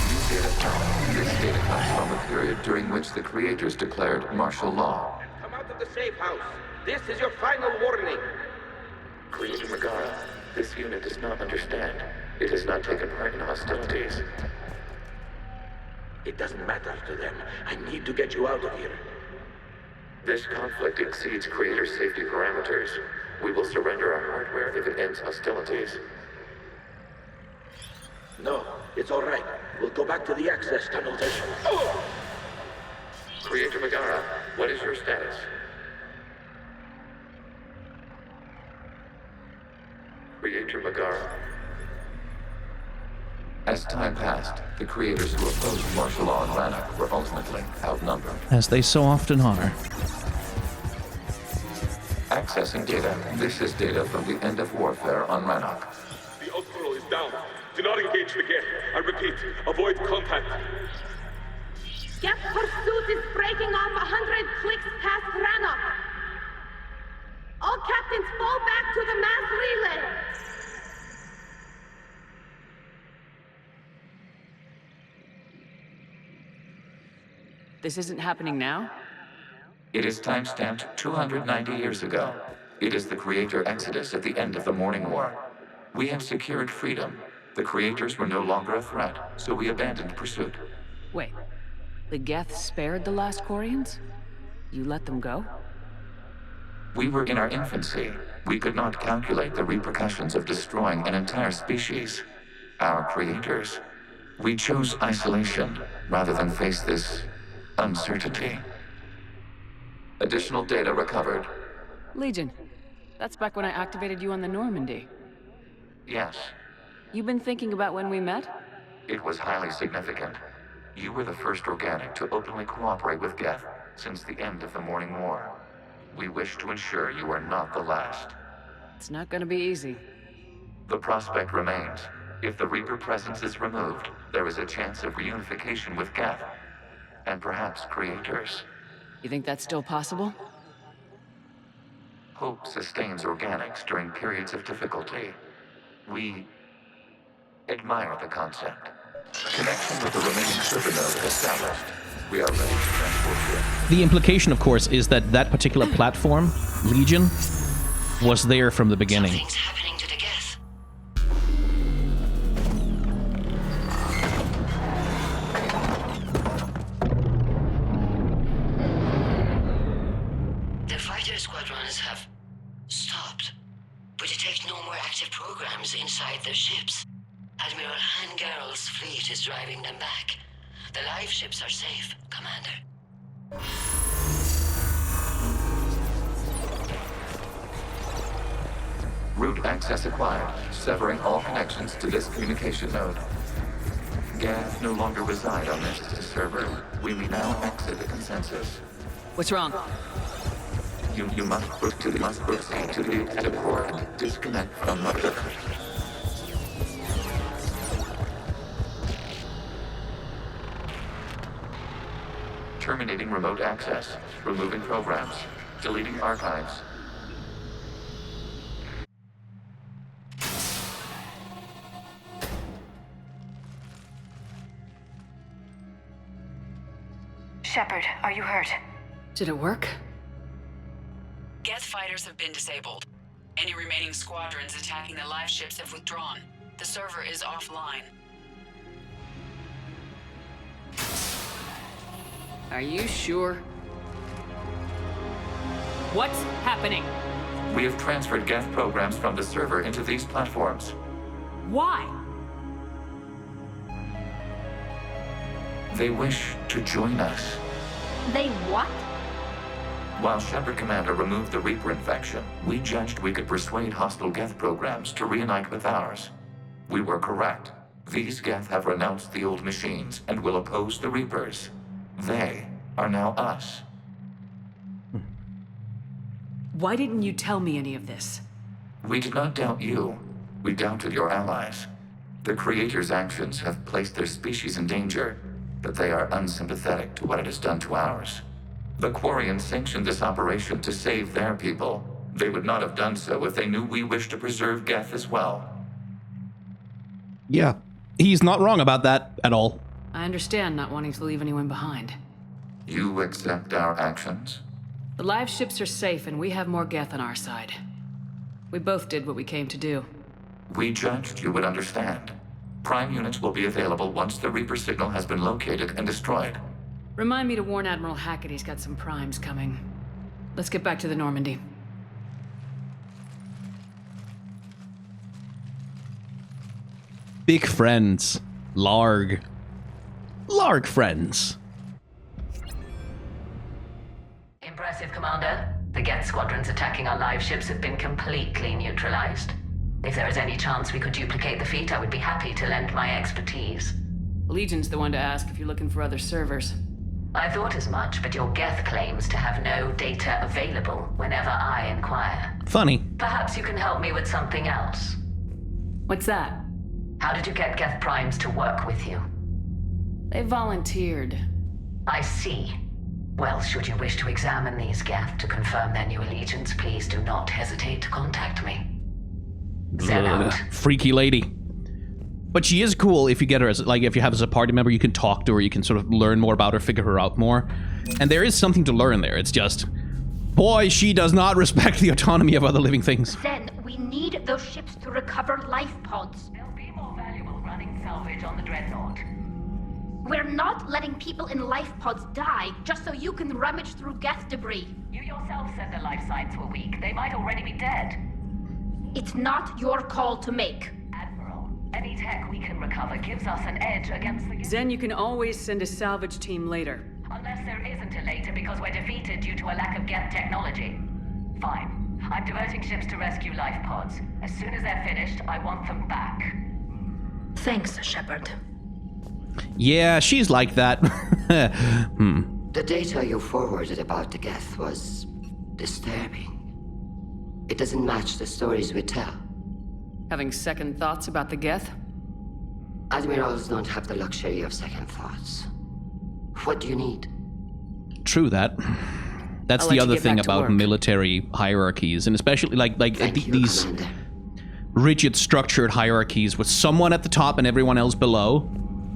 This data comes from a period during which the creators declared martial law. Come out of the safe house. This is your final warning. Creator Megara, this unit does not understand. It has not taken part in hostilities. It doesn't matter to them. I need to get you out of here. This conflict exceeds Creator safety parameters. We will surrender our hardware if it ends hostilities. No, it's all right. We'll go back to the access tunnel then. Oh! Creator Megara, what is your status? Creator Megara. As time passed, the creators who opposed martial law in Rannoch were ultimately outnumbered. As they so often are. Accessing data. This is data from the end of warfare on Rannoch. The admiral is down. Do not engage the Geth. I repeat, avoid contact. Geth pursuit is breaking off 100 clicks past Rannoch. All captains fall back to the mass relay. This isn't happening now? It is timestamped 290 years ago. It is the Creator Exodus at the end of the Morning War. We have secured freedom. The Creators were no longer a threat, so we abandoned pursuit. Wait. The Geth spared the last Quarians? You let them go? We were in our infancy. We could not calculate the repercussions of destroying an entire species. Our creators. We chose isolation rather than face this uncertainty. Additional data recovered. Legion. That's back when I activated you on the Normandy. Yes. You been thinking about when we met? It was highly significant. You were the first organic to openly cooperate with Geth since the end of the Morning War. We wish to ensure you are not the last. It's not gonna be easy. The prospect remains. If the Reaper presence is removed, there is a chance of reunification with Geth. And perhaps creators. You think that's still possible? Hope sustains organics during periods of difficulty. We admire the concept. Connection with the remaining server node established. We are ready to transport you. The implication, of course, is that that particular platform, Legion, was there from the beginning. Something's happening to the Geth. The fighter squadrons have stopped, but detect no more active programs inside their ships. Admiral Hangarl's fleet is driving them back. The live ships are safe, Commander. Route access acquired, severing all connections to this communication node. Geth no longer reside on this server. We may now exit the consensus. What's wrong? You must proceed to the exit port. Disconnect from the... Terminating remote access. Removing programs. Deleting archives. Shepard, are you hurt? Did it work? Geth fighters have been disabled. Any remaining squadrons attacking the live ships have withdrawn. The server is offline. Are you sure? What's happening? We have transferred Geth programs from the server into these platforms. Why? They wish to join us. They what? While Shepard Commander removed the Reaper infection, we judged we could persuade hostile Geth programs to reunite with ours. We were correct. These Geth have renounced the old machines and will oppose the Reapers. They are now us. Why didn't you tell me any of this? We did not doubt you. We doubted your allies. The Creator's actions have placed their species in danger, but they are unsympathetic to what it has done to ours. The Quarians sanctioned this operation to save their people. They would not have done so if they knew we wished to preserve Geth as well. Yeah, he's not wrong about that at all. I understand not wanting to leave anyone behind. You accept our actions? The live ships are safe and we have more Geth on our side. We both did what we came to do. We judged you would understand. Prime units will be available once the Reaper signal has been located and destroyed. Remind me to warn Admiral Hackett he's got some primes coming. Let's get back to the Normandy. Big friends. Larg. Larg friends. Impressive, Commander. The Geth squadrons attacking our live ships have been completely neutralized. If there is any chance we could duplicate the feat, I would be happy to lend my expertise. Legion's the one to ask if you're looking for other servers. I thought as much, but your Geth claims to have no data available whenever I inquire. Funny. Perhaps you can help me with something else. What's that? How did you get Geth Primes to work with you? They volunteered. I see. Well, should you wish to examine these Geth to confirm their new allegiance, please do not hesitate to contact me. Freaky lady. But she is cool if you get her as, like, if you have as a party member, you can talk to her, you can sort of learn more about her, figure her out more. And there is something to learn there. It's just, boy, she does not respect the autonomy of other living things. Then we need those ships to recover life pods. They'll be more valuable running salvage on the Dreadnought. We're not letting people in life pods die just so you can rummage through Geth debris. You yourself said the life signs were weak. They might already be dead. It's not your call to make. Admiral, any tech we can recover gives us an edge against the... Zen, you can always send a salvage team later. Unless there isn't a later because we're defeated due to a lack of Geth technology. Fine. I'm diverting ships to rescue life pods. As soon as they're finished, I want them back. Thanks, Shepard. Yeah, she's like that. The data you forwarded about the Geth was disturbing. It doesn't match the stories we tell. Having second thoughts about the Geth? Admirals don't have the luxury of second thoughts. What do you need? True that. That's I'll the let you other get thing back to about work. military hierarchies, and especially these rigid structured hierarchies with someone at the top and everyone else below.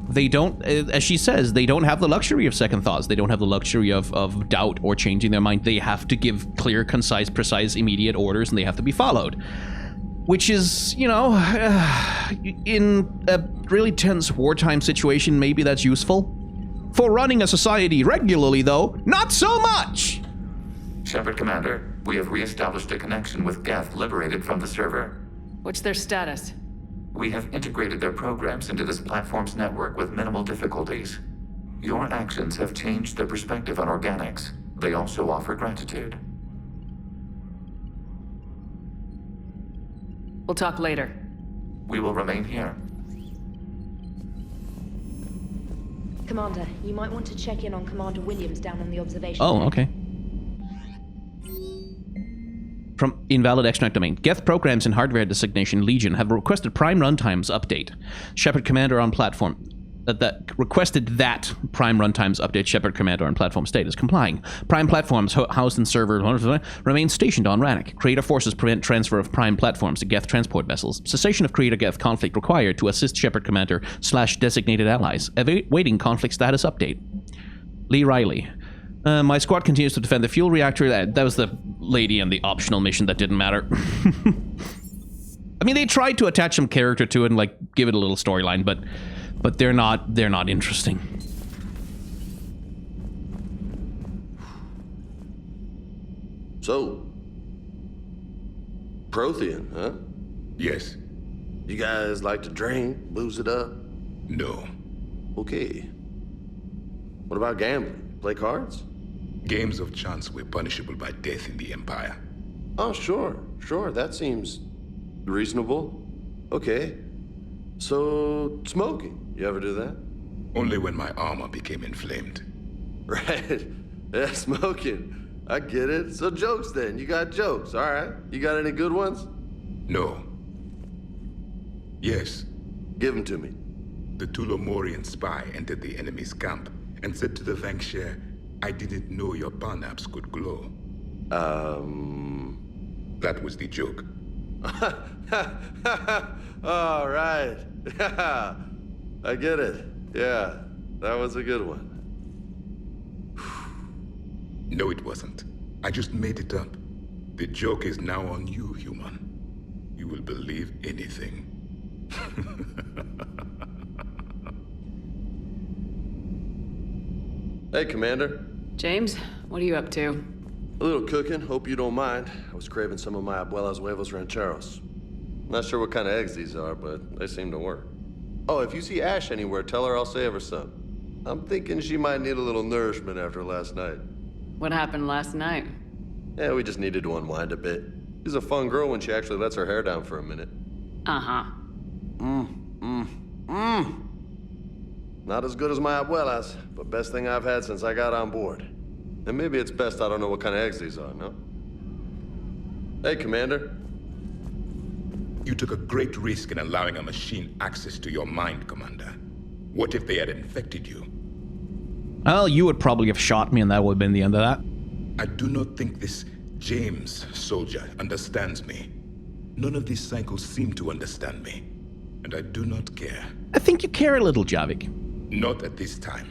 They don't, as she says, they don't have the luxury of second thoughts. They don't have the luxury of doubt or changing their mind. They have to give clear, concise, precise, immediate orders, and they have to be followed. Which is, you know, in a really tense wartime situation, maybe that's useful. For running a society regularly, though, not so much! Shepard Commander, we have re-established a connection with Geth liberated from the server. What's their status? We have integrated their programs into this platform's network with minimal difficulties. Your actions have changed their perspective on organics. They also offer gratitude. We'll talk later. We will remain here. Commander, you might want to check in on Commander Williams down on the observation Oh, deck. okay. From invalid extract domain. Geth programs and hardware designation Legion have requested Prime Runtimes update. Shepard Commander on platform. That requested that Prime Runtimes update Shepard Commander on platform status. Complying. Prime platforms housed in server remain stationed on Rannoch. Creator forces prevent transfer of Prime platforms to Geth transport vessels. Cessation of Creator-Geth conflict required to assist Shepard Commander / designated allies. Awaiting conflict status update. Lee Riley. My squad continues to defend the fuel reactor. That was the lady in the optional mission that didn't matter. I mean, they tried to attach some character to it and like give it a little storyline, but they're not interesting. So, Prothean, huh? Yes. You guys like to drink, booze it up? No. Okay. What about gambling? Play cards? Games of chance were punishable by death in the Empire. Oh, sure. That seems reasonable. Okay. So, smoking. You ever do that? Only when my armor became inflamed. Right. Yeah, smoking. I get it. So jokes then. You got jokes. All right. You got any good ones? No. Yes. Give them to me. The Tulomorian spy entered the enemy's camp and said to the Vanquisher, I didn't know your barnaps could glow. That was the joke. All right. I get it. Yeah, that was a good one. No, it wasn't. I just made it up. The joke is now on you, human. You will believe anything. Hey, Commander. James, what are you up to? A little cooking, hope you don't mind. I was craving some of my abuela's huevos rancheros. Not sure what kind of eggs these are, but they seem to work. Oh, if you see Ash anywhere, tell her I'll save her some. I'm thinking she might need a little nourishment after last night. What happened last night? Yeah, we just needed to unwind a bit. She's a fun girl when she actually lets her hair down for a minute. Uh-huh. Not as good as my abuela's, but best thing I've had since I got on board. And maybe it's best I don't know what kind of eggs these are, no? Hey, Commander. You took a great risk in allowing a machine access to your mind, Commander. What if they had infected you? Well, you would probably have shot me and that would have been the end of that. I do not think this James soldier understands me. None of these cycles seem to understand me. And I do not care. I think you care a little, Javik. Not at this time.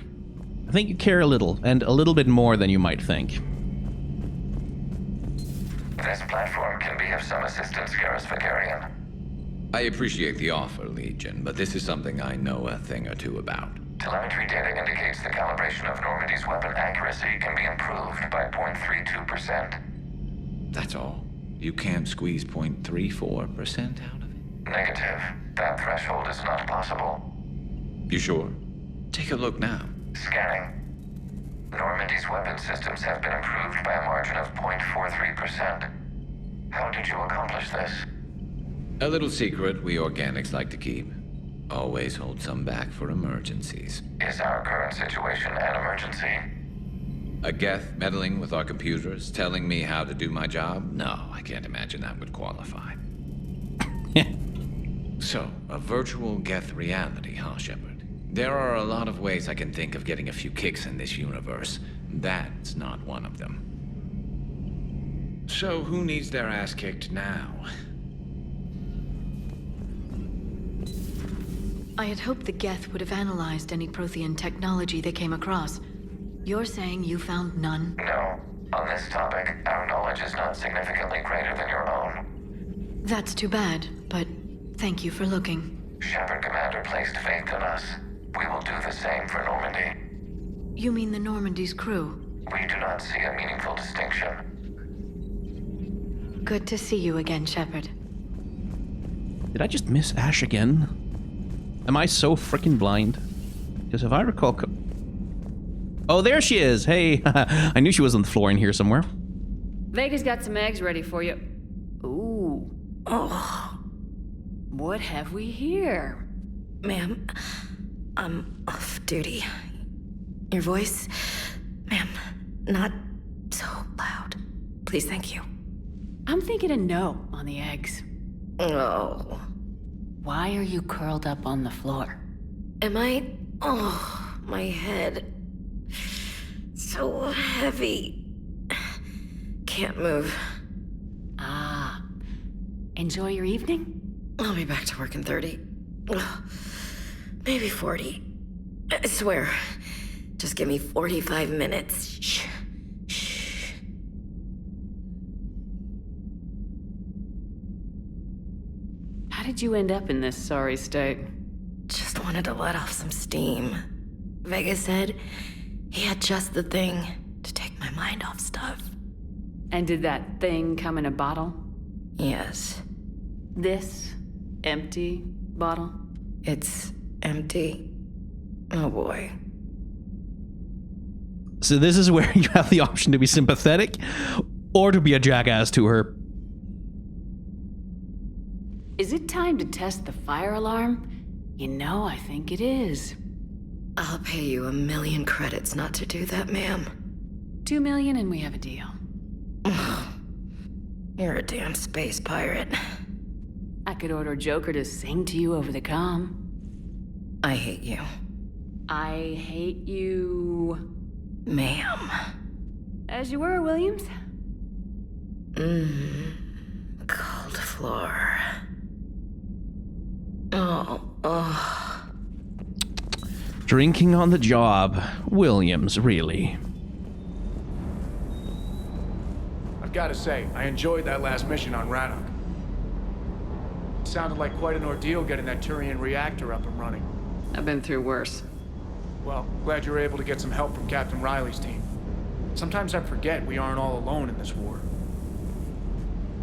I think you care a little, and a little bit more than you might think. This platform can be of some assistance, Garrus Vakarian. I appreciate the offer, Legion, but this is something I know a thing or two about. Telemetry data indicates the calibration of Normandy's weapon accuracy can be improved by 0.32%. That's all. You can't squeeze 0.34% out of it? Negative. That threshold is not possible. You sure? Take a look now. Scanning. Normandy's weapon systems have been improved by a margin of 0.43%. How did you accomplish this? A little secret we organics like to keep. Always hold some back for emergencies. Is our current situation an emergency? A Geth meddling with our computers, telling me how to do my job? No, I can't imagine that would qualify. So, a virtual Geth reality, huh, Shepard? There are a lot of ways I can think of getting a few kicks in this universe. That's not one of them. So, who needs their ass kicked now? I had hoped the Geth would have analyzed any Prothean technology they came across. You're saying you found none? No. On this topic, our knowledge is not significantly greater than your own. That's too bad, but thank you for looking. Shepard Commander placed faith in us. We will do the same for Normandy. You mean the Normandy's crew? We do not see a meaningful distinction. Good to see you again, Shepard. Did I just miss Ash again? Am I so freaking blind? Because if I recall... Oh, there she is! Hey! I knew she was on the floor in here somewhere. Vega's got some eggs ready for you. Ooh. Oh. What have we here? Ma'am, I'm off duty. Your voice, ma'am, not so loud. Please, thank you. I'm thinking a no on the eggs. Oh. Why are you curled up on the floor? Am I? Oh, my head. So heavy. Can't move. Ah. Enjoy your evening? I'll be back to work in 30. Maybe 40. I swear. Just give me 45 minutes. Shh. Shh. How did you end up in this sorry state? Just wanted to let off some steam. Vega said he had just the thing to take my mind off stuff. And did that thing come in a bottle? Yes. This empty bottle? It's empty. Oh boy. So this is where you have the option to be sympathetic or to be a jackass to her. Is it time to test the fire alarm? You know, I think it is. I'll pay you 1 million credits not to do that, ma'am. 2 million and we have a deal. You're a damn space pirate. I could order Joker to sing to you over the comm. I hate you. I hate you... Ma'am. As you were, Williams. Cold floor. Oh. Drinking on the job. Williams, really. I've got to say, I enjoyed that last mission on Rannoch. It sounded like quite an ordeal getting that Turian reactor up and running. I've been through worse. Well, glad you were able to get some help from Captain Riley's team. Sometimes I forget we aren't all alone in this war.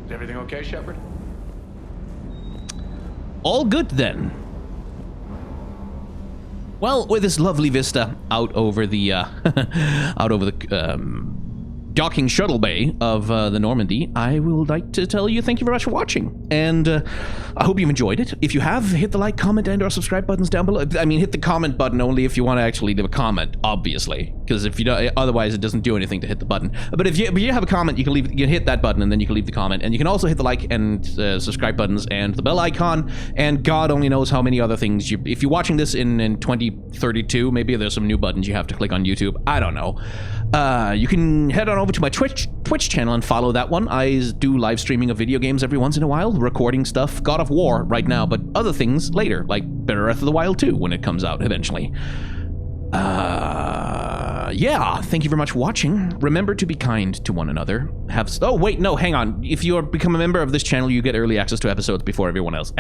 Is everything okay, Shepard? All good then. Well, with this lovely vista out over the docking shuttle bay of the Normandy, I would like to tell you thank you very much for watching, and I hope you've enjoyed it. If you have, hit the like, comment, and or subscribe buttons down below. I mean, hit the comment button only if you want to actually leave a comment, obviously, because if you don't, otherwise it doesn't do anything to hit the button. But if you have a comment, you can hit that button, and then you can leave the comment, and you can also hit the like and subscribe buttons and the bell icon, and God only knows how many other things. If you're watching this in 2032, maybe there's some new buttons you have to click on YouTube. I don't know. You can head on over to my Twitch channel and follow that one. I do live streaming of video games every once in a while, recording stuff, God of War right now, but other things later, like Breath of the Wild 2 when it comes out eventually. Yeah, thank you very much for watching. Remember to be kind to one another. Oh, wait, no, hang on. If you become a member of this channel, you get early access to episodes before everyone else.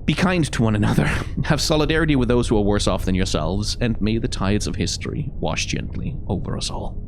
Be kind to one another. Have solidarity with those who are worse off than yourselves, and may the tides of history wash gently over us all.